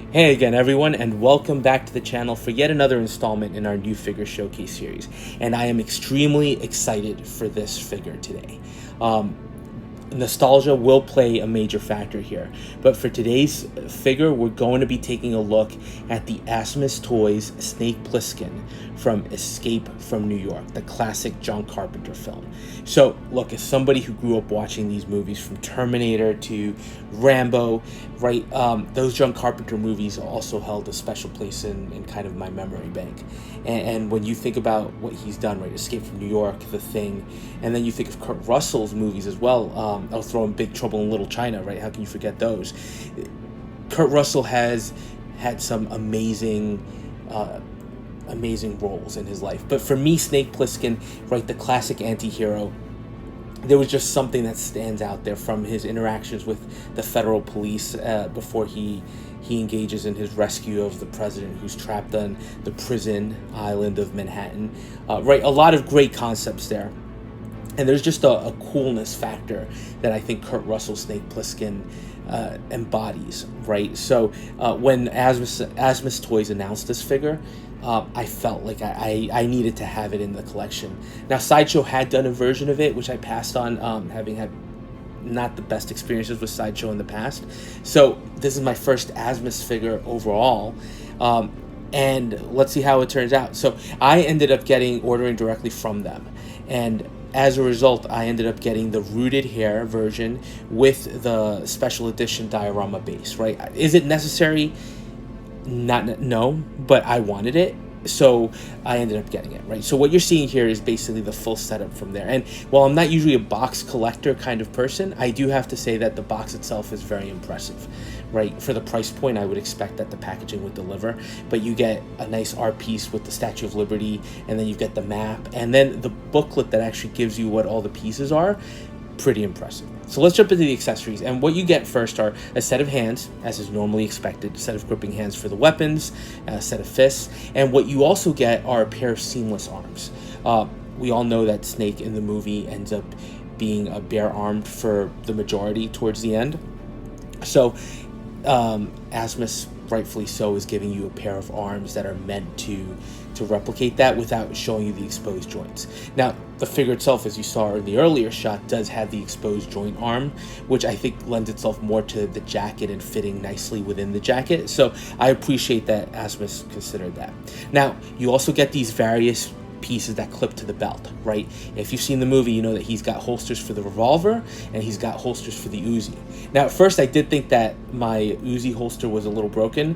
Hey again everyone, and welcome back to the channel for yet another installment in our new figure showcase series. And I am extremely excited for this figure today. Nostalgia will play a major factor here, but for today's figure we're going to be taking a look at the Asmus Toys Snake Plissken from Escape from New York, the classic John Carpenter film. So look, as somebody who grew up watching these movies from Terminator to Rambo, right, those John Carpenter movies also held a special place in kind of my memory bank. And when you think about what he's done, right, Escape from New York, The Thing, and then you think of Kurt Russell's movies as well. I'll throw in Big Trouble in Little China, right? How can you forget those? Kurt Russell has had some amazing roles in his life. But for me, Snake Plissken, right, the classic anti-hero, there was just something that stands out there from his interactions with the federal police before he engages in his rescue of the president who's trapped on the prison island of Manhattan. Right, a lot of great concepts there. And there's just a coolness factor that I think Kurt Russell's Snake Plissken embodies, right? So when Asmus Toys announced this figure, I felt like I needed to have it in the collection. Now, Sideshow had done a version of it, which I passed on, having had not the best experiences with Sideshow in the past. So this is my first Asmus figure overall. And let's see how it turns out. So I ended up ordering directly from them. And as a result, I ended up getting the rooted hair version with the special edition diorama base, right? Is it necessary? No, but I wanted it, so I ended up getting it, right? So what you're seeing here is basically the full setup from there. And while I'm not usually a box collector kind of person, I do have to say that the box itself is very impressive, right? For the price point, I would expect that the packaging would deliver, but you get a nice art piece with the Statue of Liberty, and then you get the map, and then the booklet that actually gives you what all the pieces are. Pretty impressive. So let's jump into the accessories, and what you get first are a set of hands, as is normally expected, a set of gripping hands for the weapons, a set of fists, and what you also get are a pair of seamless arms. We all know that Snake in the movie ends up being bare-armed for the majority towards the end. So Asmus, rightfully so, is giving you a pair of arms that are meant to replicate that without showing you the exposed joints. Now, the figure itself, as you saw in the earlier shot, does have the exposed joint arm, which I think lends itself more to the jacket and fitting nicely within the jacket. So I appreciate that Asmus considered that. Now, you also get these various pieces that clip to the belt, right? If you've seen the movie, you know that he's got holsters for the revolver and he's got holsters for the Uzi. Now, at first I did think that my Uzi holster was a little broken,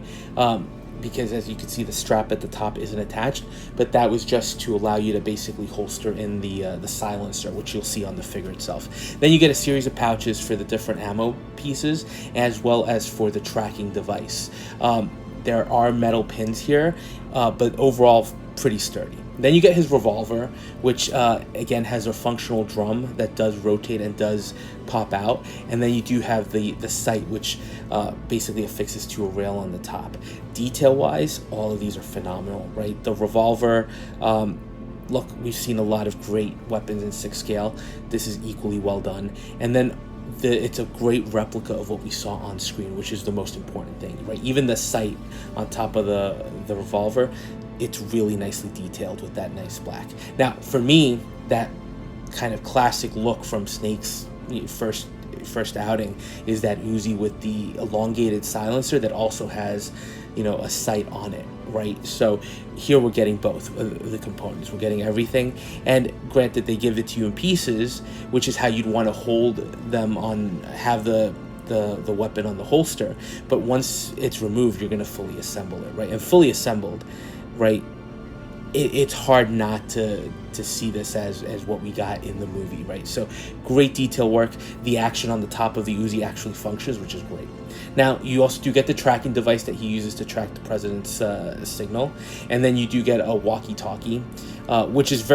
because as you can see, the strap at the top isn't attached, but that was just to allow you to basically holster in the silencer, which you'll see on the figure itself. Then you get a series of pouches for the different ammo pieces, as well as for the tracking device. There are metal pins here, but overall pretty sturdy. Then you get his revolver, which again has a functional drum that does rotate and does pop out. And then you do have the sight, which basically affixes to a rail on the top. Detail-wise, all of these are phenomenal, right? The revolver, look, we've seen a lot of great weapons in 6 scale. This is equally well done. And then it's a great replica of what we saw on screen, which is the most important thing, right? Even the sight on top of the revolver, it's really nicely detailed with that nice black. Now, for me, that kind of classic look from Snake's first outing is that Uzi with the elongated silencer that also has, you know, a sight on it, right? So here we're getting both the components. We're getting everything, and granted, they give it to you in pieces, which is how you'd want to hold them on, have the weapon on the holster. But once it's removed, you're going to fully assemble it, right? And fully assembled, right, it's hard not to see this as what we got in the movie, right? So great detail work. The action on the top of the Uzi actually functions, which is great. Now, you also do get the tracking device that he uses to track the president's signal, and then you do get a walkie-talkie, which is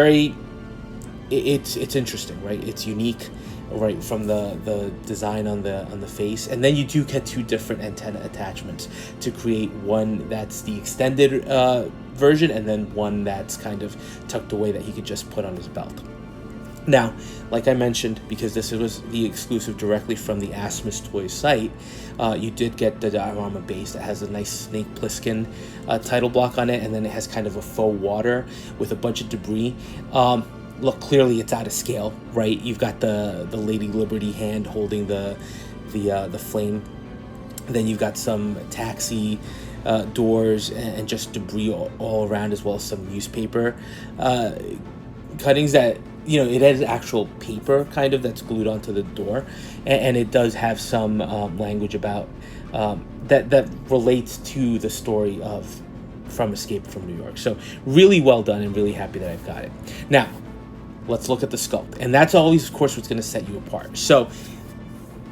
it's interesting, right? It's unique, right, from the design on the face. And then you do get 2 different antenna attachments to create one that's the extended version, and then one that's kind of tucked away that he could just put on his belt. Now, like I mentioned, because this was the exclusive directly from the Asmus Toys site, you did get the diorama base that has a nice Snake Plissken title block on it, and then it has kind of a faux water with a bunch of debris. Look, clearly it's out of scale, right? You've got the Lady Liberty hand holding the flame. Then you've got some taxi doors and just debris all around, as well as some newspaper cuttings that, it has actual paper kind of that's glued onto the door, and it does have some language about that relates to the story of From Escape from New York. So really well done, and really happy that I've got it. Now, let's look at the sculpt, and that's always, of course, what's going to set you apart. So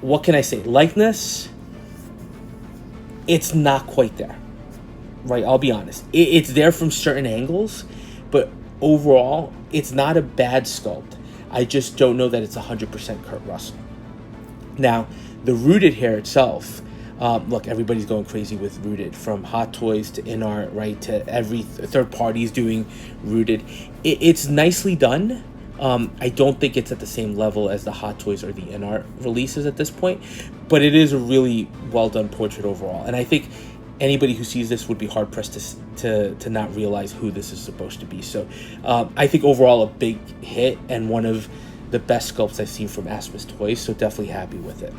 what can I say? Likeness, it's not quite there, right? I'll be honest. It's there from certain angles, but overall, it's not a bad sculpt. I just don't know that it's 100% Kurt Russell. Now, the Rooted hair itself, look, everybody's going crazy with Rooted, from Hot Toys to InArt, right, to every third party's doing Rooted. It's nicely done. I don't think it's at the same level as the Hot Toys or the InArt releases at this point, but it is a really well done portrait overall. And I think anybody who sees this would be hard pressed to not realize who this is supposed to be. So I think overall a big hit, and one of the best sculpts I've seen from Asmus Toys. So definitely happy with it.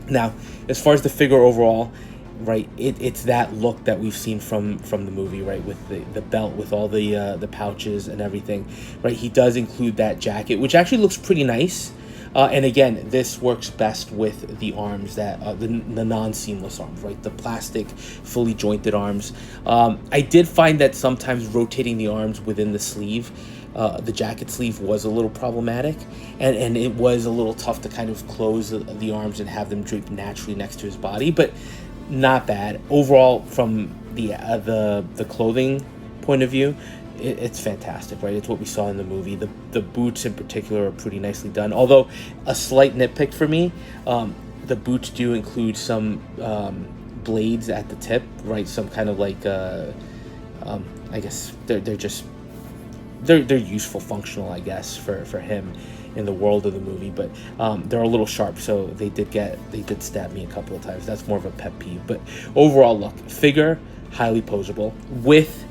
Now, as far as the figure overall, right, it's that look that we've seen from the movie, right, with the belt, with all the pouches and everything, right. He does include that jacket, which actually looks pretty nice. And again, this works best with the arms that the non-seamless arms, right? The plastic, fully jointed arms. I did find that sometimes rotating the arms within the sleeve, the jacket sleeve, was a little problematic, and it was a little tough to kind of close the arms and have them drape naturally next to his body, but not bad overall from the clothing point of view. It's fantastic, right? It's what we saw in the movie. The boots in particular are pretty nicely done. Although, a slight nitpick for me, the boots do include some blades at the tip, right? Some kind of like, I guess they're useful, functional, I guess, for him in the world of the movie. But they're a little sharp, so they did stab me a couple of times. That's more of a pet peeve. But overall, look, figure highly posable with,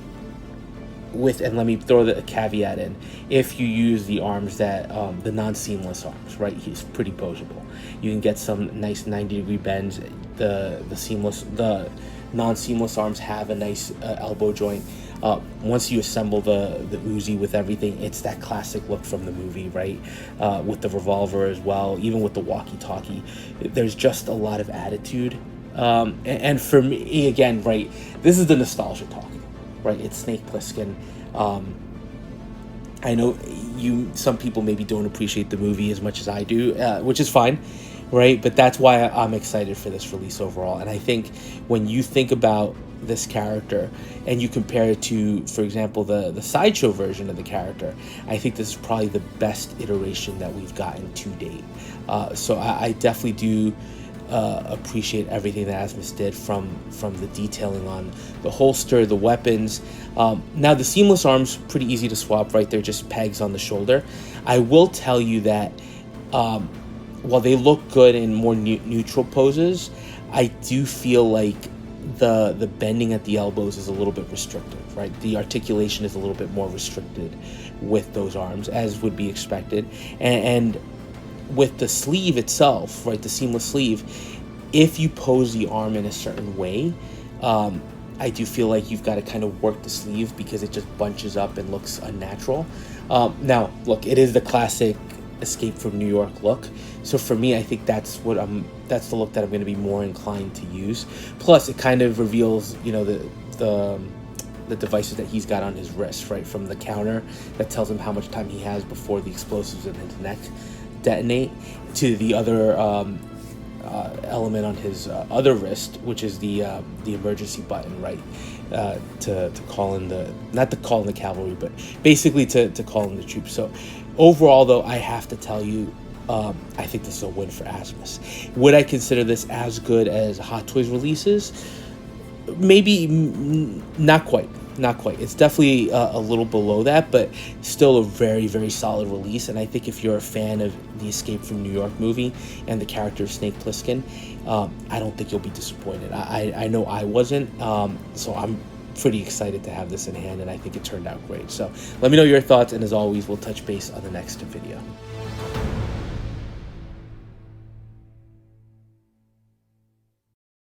and let me throw a caveat in, if you use the arms that the non-seamless arms, right, he's pretty posable. You can get some nice 90-degree bends. The non-seamless arms have a nice elbow joint. Once you assemble the Uzi with everything, it's that classic look from the movie, right, with the revolver as well, even with the walkie-talkie. There's just a lot of attitude, and for me, again, right, this is the nostalgia talking. Right, it's Snake Plissken. I know some people maybe don't appreciate the movie as much as I do, which is fine, right? But that's why I'm excited for this release overall. And I think when you think about this character and you compare it to, for example, the sideshow version of the character, I think this is probably the best iteration that we've gotten to date. So I definitely do appreciate everything that Asmus did, from the detailing on the holster, the weapons. Now the seamless arms, pretty easy to swap, right? They're just pegs on the shoulder. I will tell you that while they look good in more neutral poses, I do feel like the bending at the elbows is a little bit restrictive, right? The articulation is a little bit more restricted with those arms, as would be expected. And with the sleeve itself, right, the seamless sleeve, if you pose the arm in a certain way, I do feel like you've got to kind of work the sleeve because it just bunches up and looks unnatural. Now, look, it is the classic Escape from New York look, so for me, I think that's the look that I'm going to be more inclined to use. Plus, it kind of reveals, the devices that he's got on his wrist, right, from the counter that tells him how much time he has before the explosives in his neck detonate, to the other element on his other wrist, which is the emergency button, right, to call in not to call in the cavalry, but basically to call in the troops. So overall, though, I have to tell you, I think this is a win for Asmus. Would I consider this as good as Hot Toys releases? Maybe not quite, Not quite. It's definitely a little below that, but still a very, very solid release. And I think if you're a fan of the Escape from New York movie and the character of Snake Plissken, I don't think you'll be disappointed. I know I wasn't, so I'm pretty excited to have this in hand, and I think it turned out great. So let me know your thoughts, and as always, we'll touch base on the next video.